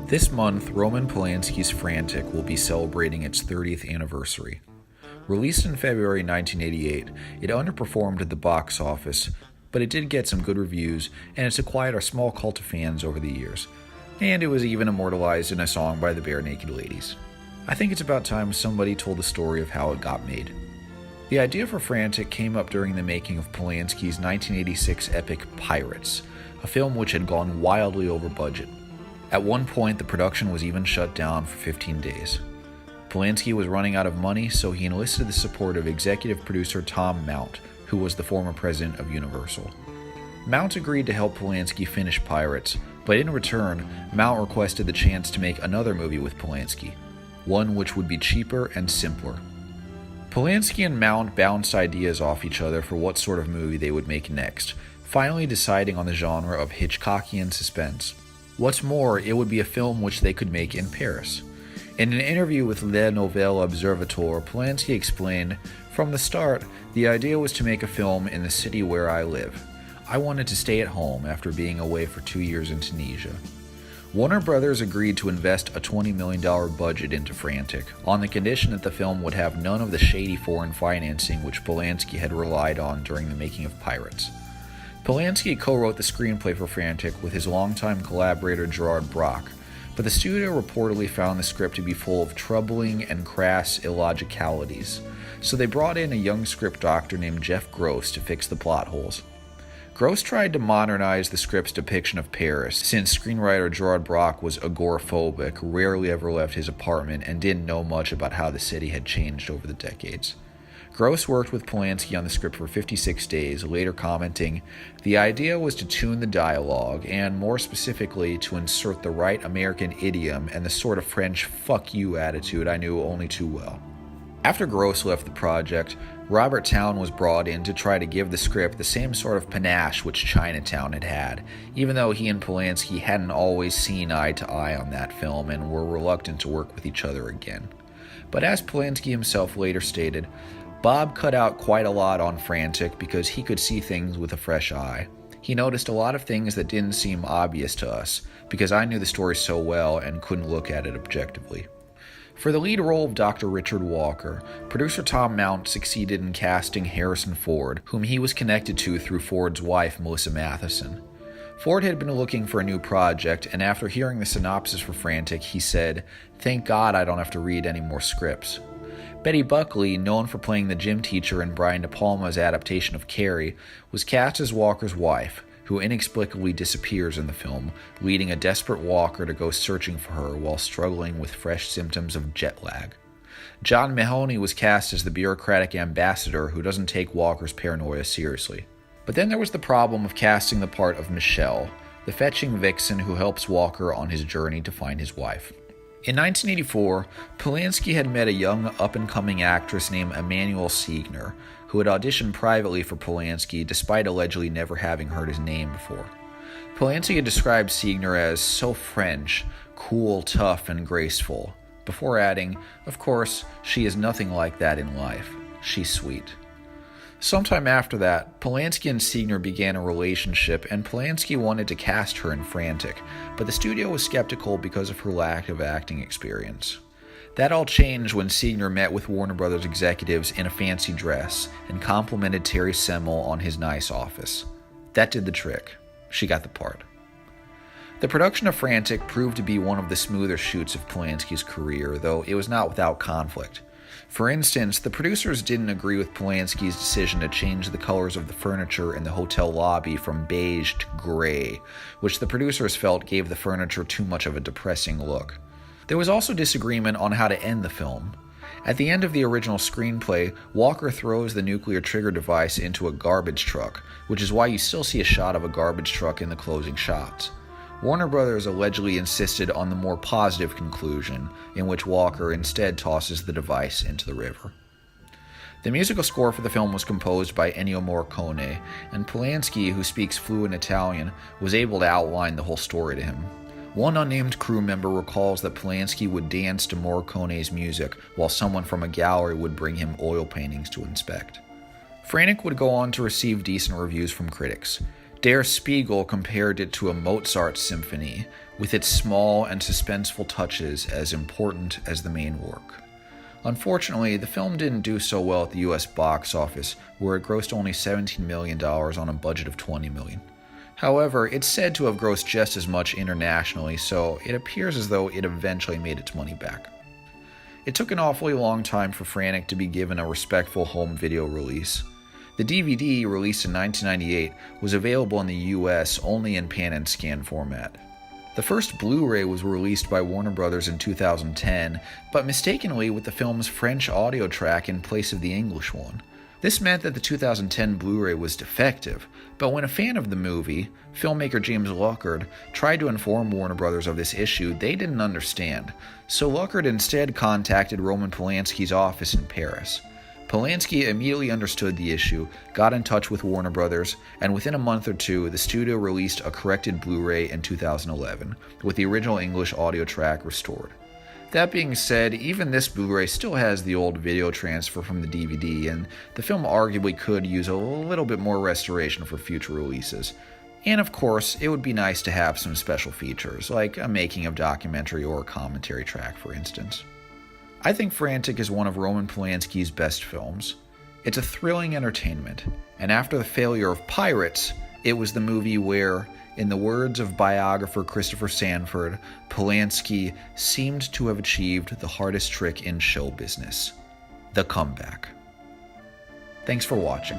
This month, Roman Polanski's Frantic will be celebrating its 30th anniversary. Released in February 1988, it underperformed at the box office, but it did get some good reviews, and it's acquired a small cult of fans over the years. And it was even immortalized in a song by the Bare Naked Ladies. I think it's about time somebody told the story of how it got made. The idea for Frantic came up during the making of Polanski's 1986 epic Pirates, a film which had gone wildly over budget. At one point, the production was even shut down for 15 days. Polanski was running out of money, so he enlisted the support of executive producer Tom Mount, who was the former president of Universal. Mount agreed to help Polanski finish Pirates, but in return, Mount requested the chance to make another movie with Polanski, one which would be cheaper and simpler. Polanski and Mount bounced ideas off each other for what sort of movie they would make next, finally deciding on the genre of Hitchcockian suspense. What's more, it would be a film which they could make in Paris. In an interview with Le Nouvel Observateur, Polanski explained, "From the start, the idea was to make a film in the city where I live. I wanted to stay at home after being away for 2 years in Tunisia." Warner Brothers agreed to invest a $20 million budget into Frantic, on the condition that the film would have none of the shady foreign financing which Polanski had relied on during the making of Pirates. Polanski co-wrote the screenplay for Frantic with his longtime collaborator Gerard Brach, but the studio reportedly found the script to be full of troubling and crass illogicalities, so they brought in a young script doctor named Jeff Gross to fix the plot holes. Gross tried to modernize the script's depiction of Paris, since screenwriter Gerard Brach was agoraphobic, rarely ever left his apartment, and didn't know much about how the city had changed over the decades. Gross worked with Polanski on the script for 56 days, later commenting, "The idea was to tune the dialogue, and more specifically to insert the right American idiom and the sort of French fuck you attitude I knew only too well." After Gross left the project, Robert Towne was brought in to try to give the script the same sort of panache which Chinatown had had, even though he and Polanski hadn't always seen eye to eye on that film and were reluctant to work with each other again. But as Polanski himself later stated, Bob cut out quite a lot on Frantic because he could see things with a fresh eye. He noticed a lot of things that didn't seem obvious to us, because I knew the story so well and couldn't look at it objectively. For the lead role of Dr. Richard Walker, producer Tom Mount succeeded in casting Harrison Ford, whom he was connected to through Ford's wife, Melissa Matheson. Ford had been looking for a new project, and after hearing the synopsis for Frantic, he said, "Thank God I don't have to read any more scripts." Betty Buckley, known for playing the gym teacher in Brian De Palma's adaptation of Carrie, was cast as Walker's wife, who inexplicably disappears in the film, leading a desperate Walker to go searching for her while struggling with fresh symptoms of jet lag. John Mahoney was cast as the bureaucratic ambassador who doesn't take Walker's paranoia seriously. But then there was the problem of casting the part of Michelle, the fetching vixen who helps Walker on his journey to find his wife. In 1984, Polanski had met a young up-and-coming actress named Emanuelle Siegner, who had auditioned privately for Polanski despite allegedly never having heard his name before. Polanski had described Siegner as so French, cool, tough, and graceful, before adding, "Of course, she is nothing like that in life. She's sweet." Sometime after that, Polanski and Siegner began a relationship, and Polanski wanted to cast her in Frantic, but the studio was skeptical because of her lack of acting experience. That all changed when Siegner met with Warner Brothers executives in a fancy dress and complimented Terry Semel on his nice office. That did the trick. She got the part. The production of Frantic proved to be one of the smoother shoots of Polanski's career, though it was not without conflict. For instance, the producers didn't agree with Polanski's decision to change the colors of the furniture in the hotel lobby from beige to gray, which the producers felt gave the furniture too much of a depressing look. There was also disagreement on how to end the film. At the end of the original screenplay, Walker throws the nuclear trigger device into a garbage truck, which is why you still see a shot of a garbage truck in the closing shots. Warner Brothers allegedly insisted on the more positive conclusion, in which Walker instead tosses the device into the river. The musical score for the film was composed by Ennio Morricone, and Polanski, who speaks fluent Italian, was able to outline the whole story to him. One unnamed crew member recalls that Polanski would dance to Morricone's music while someone from a gallery would bring him oil paintings to inspect. Frantic would go on to receive decent reviews from critics. Der Spiegel compared it to a Mozart symphony, with its small and suspenseful touches as important as the main work. Unfortunately, the film didn't do so well at the US box office, where it grossed only $17 million on a budget of $20 million. However, it's said to have grossed just as much internationally, so it appears as though it eventually made its money back. It took an awfully long time for Frantic to be given a respectful home video release. The DVD, released in 1998, was available in the US only in pan and scan format. The first Blu-ray was released by Warner Bros. In 2010, but mistakenly with the film's French audio track in place of the English one. This meant that the 2010 Blu-ray was defective, but when a fan of the movie, filmmaker James Luckard, tried to inform Warner Bros. Of this issue, they didn't understand, so Luckard instead contacted Roman Polanski's office in Paris. Polanski immediately understood the issue, got in touch with Warner Bros., and within a month or two, the studio released a corrected Blu-ray in 2011, with the original English audio track restored. That being said, even this Blu-ray still has the old video transfer from the DVD, and the film arguably could use a little bit more restoration for future releases. And of course, it would be nice to have some special features, like a making of documentary or commentary track, for instance. I think Frantic is one of Roman Polanski's best films. It's a thrilling entertainment, and after the failure of Pirates, it was the movie where, in the words of biographer Christopher Sanford, Polanski seemed to have achieved the hardest trick in show business: the comeback. Thanks for watching.